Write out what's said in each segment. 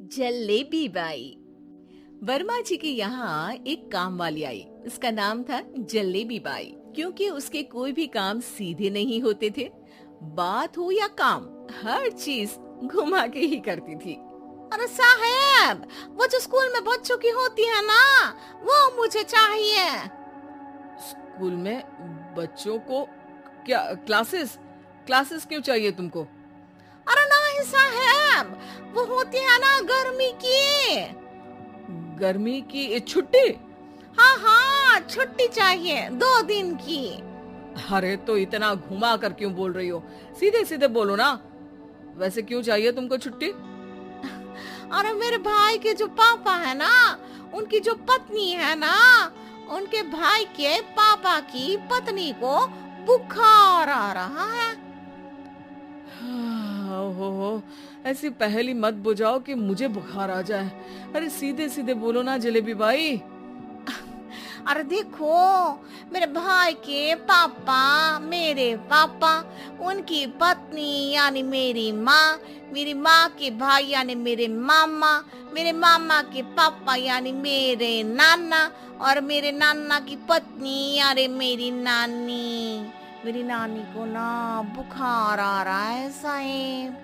Jalebi by. Verma जी के यहाँ एक काम वाली आई। उसका नाम था जलेबी बाई, क्योंकि उसके कोई भी काम सीधे नहीं होते थे। बात हो या काम, हर चीज घुमा के ही करती थी। अरे साहब, वो जो स्कूल में बच्चों की होती है ना, वो मुझे चाहिए। स्कूल में बच्चों को क्या क्लासेस क्लासेस क्यों चाहिए तुमको? अरे नहीं साहब, वो होती है ना गर्मी की। गर्मी की छुट्टी? हाँ हाँ, छुट्टी चाहिए 2 दिन की। अरे तो इतना घुमा कर क्यों बोल रही हो? सीधे सीधे बोलो ना। वैसे क्यों चाहिए तुमको छुट्टी? अरे मेरे भाई के जो पापा है ना, उनकी जो पत्नी है ना, उनके भाई के पापा की पत्नी को बुखार आ रहा है। ओहो, ऐसी पहेली मत बुझाओ कि मुझे बुखार आ जाए। अरे सीधे सीधे बोलो ना जलेबी बाई। अरे देखो, मेरे भाई के पापा, मेरे पापा, उनकी पत्नी यानी मेरी माँ के भाई यानी मेरे मामा के पापा यानी मेरे नाना, और मेरे नाना की पत्नी यानी मेरी नानी को ना बुखार आ रहा है साहब।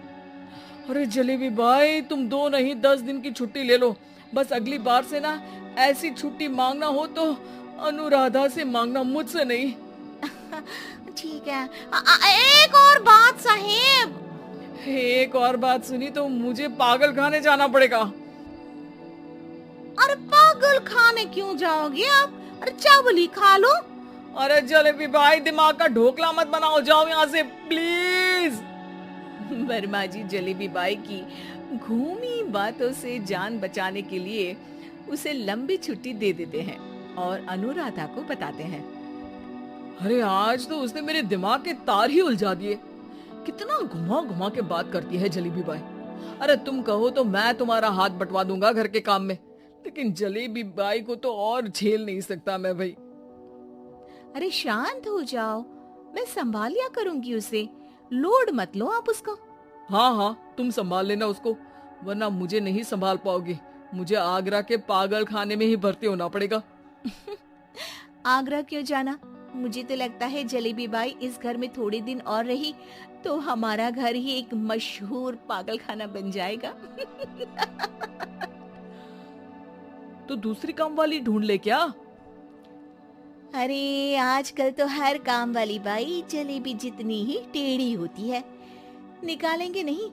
अरे जलेबी भाई, तुम 2 नहीं 10 दिन की छुट्टी ले लो। बस अगली बार से ना ऐसी छुट्टी मांगना हो तो अनुराधा से मांगना, मुझसे नहीं। ठीक है। एक और बात साहेब। एक और बात सुनी तो मुझे पागल खाने जाना पड़ेगा। अरे पागल खाने क्यों जाओगे आप? अरे चावल ही खा लो। अरे जलेबी भाई, दिमाग का ढोकला मत बनाओ, जाओ यहाँ से प्लीज। वर्मा जी जलेबी बाई की घूमी बातों से जान बचाने के लिए उसे लंबी छुट्टी दे देते हैं और अनुराधा को बताते हैं। अरे आज तो उसने मेरे दिमाग के तार ही उलझा दिए। कितना घुमा घुमा के बात करती है जलेबी बाई। अरे तुम कहो तो मैं तुम्हारा हाथ बंटवा दूंगा घर के काम में, लेकिन जलेबी बाई को तो और झेल नहीं सकता मैं भाई। अरे शांत हो जाओ, मैं संभाल लिया करूंगी उसे, लोड मत लो आप उसको। हाँ हाँ, तुम संभाल लेना उसको, वरना मुझे नहीं संभाल पाओगी। मुझे आगरा के पागल खाने में ही भर्ती होना पड़ेगा। आगरा क्यों जाना? मुझे तो लगता है जलेबी बाई इस घर में थोड़े दिन और रही तो हमारा घर ही एक मशहूर पागल खाना बन जाएगा। तो दूसरी काम वाली ढूंढ ले क्या? अरे आजकल तो हर काम वाली बाई जलेबी जितनी ही टेढ़ी होती है। निकालेंगे नहीं,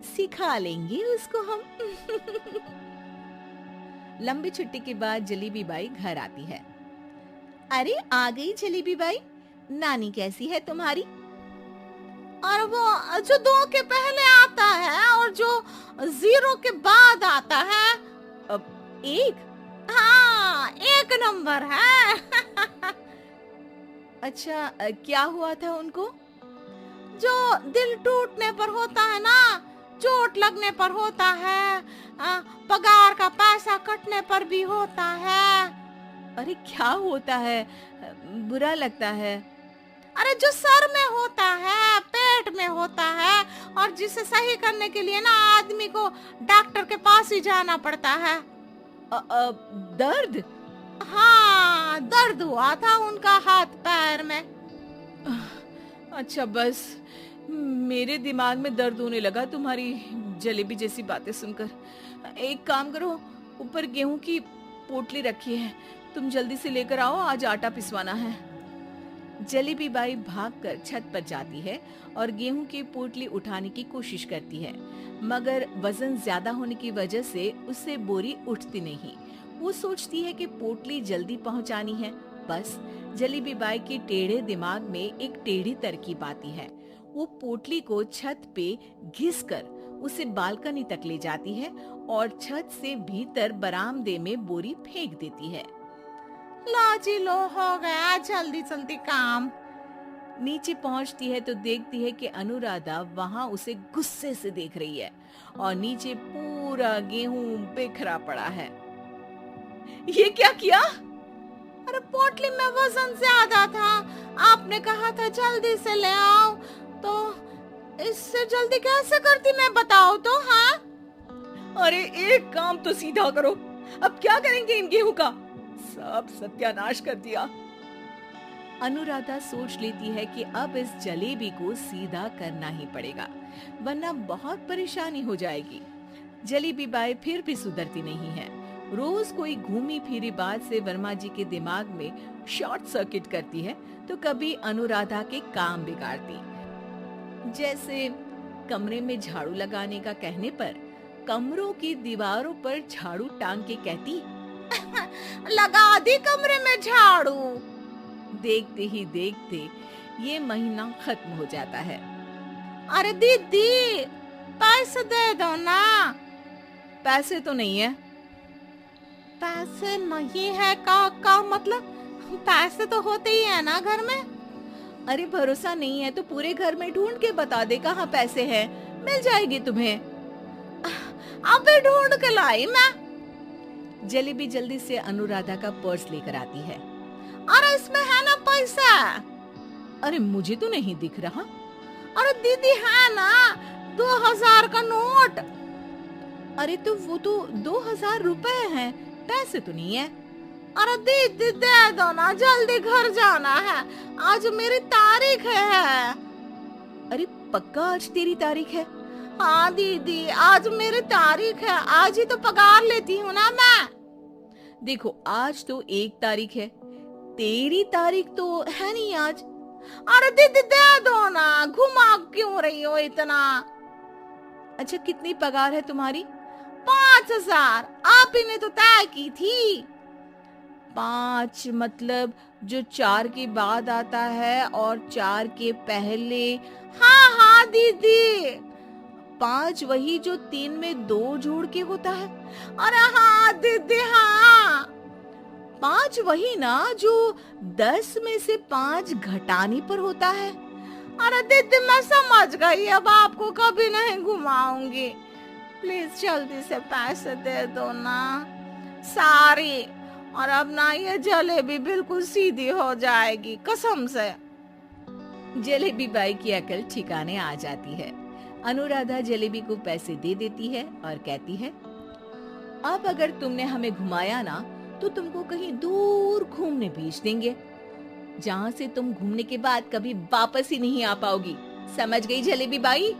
सिखा लेंगे उसको हम। लंबी छुट्टी के बाद जलेबी बाई घर आती है। अरे आ गई जलेबी बाई, नानी कैसी है तुम्हारी? और वो जो 2 के पहले आता है और जो 0 के बाद आता है। अब एक? हाँ, 1 नंबर है। अच्छा, क्या हुआ था उनको? जो दिल टूटने पर होता है ना, चोट लगने पर होता है, पगार का पैसा कटने पर भी होता है। अरे क्या होता है? बुरा लगता है? अरे जो सर में होता है, पेट में होता है, और जिसे सही करने के लिए ना आदमी को डॉक्टर के पास ही जाना पड़ता है। दर्द? हाँ, दर्द हुआ था उनका हाथ पैर में। अच्छा बस, मेरे दिमाग में दर्द होने लगा तुम्हारी जलेबी जैसी बातें सुनकर। एक काम करो, ऊपर गेहूं की पोटली रखी है, तुम जल्दी से लेकर आओ, आज आटा पिसवाना है। जलेबी बाई भागकर छत पर जाती है और गेहूं की पोटली उठाने की कोशिश करती है, मगर वजन ज्यादा होने की वजह से उससे बोरी उठती नहीं। वो सोचती है कि पोटली जल्दी पहुंचानी है। बस जलेबी बाई के टेढ़े दिमाग में एक टेढ़ी तरकीब आती है। वो पोटली को छत पे घिसकर उसे बालकनी तक ले जाती है और छत से भीतर बरामदे में बोरी फेंक देती है। लाजी लो, हो गया जल्दी जल्दी काम। नीचे पहुंचती है तो देखती है कि अनुराधा वहां उसे गुस्से से देख रही है और नीचे पूरा गेहूं बिखरा पड़ा है। ये क्या किया? अरे पोटली में वजन ज्यादा था, आपने कहा था जल्दी से ले आओ, तो इससे जल्दी कैसे करती मैं बताओ तो। हाँ अरे एक काम तो सीधा करो, अब क्या करेंगे इन गेहूं का? सब सत्यानाश कर दिया। अनुराधा सोच लेती है कि अब इस जलेबी को सीधा करना ही पड़ेगा, वरना बहुत परेशानी हो जाएगी। जलेबी बाई फिर भी सुधरती नहीं है। रोज कोई घूमी फिरी बात से वर्मा जी के दिमाग में शॉर्ट सर्किट करती है, तो कभी अनुराधा के काम बिगाड़ती। जैसे कमरे में झाड़ू लगाने का कहने पर कमरों की दीवारों पर झाड़ू टांग के कहती, लगा दी कमरे में झाड़ू। देखते ही देखते ये महीना खत्म हो जाता है। अरे दीदी, पैसे दे दो ना। पैसे तो नहीं है। पैसे नहीं है का मतलब? पैसे तो होते ही है ना घर में। अरे भरोसा नहीं है तो पूरे घर में ढूंढ के बता दे कहाँ पैसे हैं, मिल जाएगी तुम्हें। अबे ढूंढ के लाई मैं। जलेबी जल्दी से अनुराधा का पर्स लेकर आती है। अरे इसमें है ना पैसा? अरे मुझे तो नहीं दिख रहा। अरे दीदी है ना 2000 का नोट। अरे तो वो तो 2000 रुपए हैं, पैसे तो नहीं है। अरे दीदी दे दो ना, जल्दी घर जाना है, आज मेरी तारीख है। अरे पक्का आज तेरी तारीख है? हाँ दीदी, आज मेरी तारीख है, आज ही तो पगार लेती हूँ ना मैं। देखो आज तो 1 तारीख है, तेरी तारीख तो है नहीं आज। अरे दीदी दे दो ना, घुमा क्यों रही हो इतना? अच्छा कितनी पगार है तुम्हारी? 5000, आप ही ने तो तय की थी। 5 मतलब जो 4 के बाद आता है और 4 के पहले। हाँ हाँ दीदी। 5 वही जो 3 में 2 जोड़ के होता है। अरे हाँ दीदी हाँ। 5 वही ना जो 10 में से 5 घटाने पर होता है। अरे दीदी मैं समझ गई, अब आपको कभी नहीं घुमाऊंगी। प्लीज जल्दी से पैसे दे दो ना, सारी। और अब ना ये जलेबी बिल्कुल सीधी हो जाएगी कसम से। जलेबी बाई की अकल ठिकाने आ जाती है। अनुराधा जलेबी को पैसे दे देती है और कहती है, अब अगर तुमने हमें घुमाया ना तो तुमको कहीं दूर घूमने भेज देंगे, जहाँ से तुम घूमने के बाद कभी वापस ही नहीं आ पाओगी। समझ गई जलेबी बाई?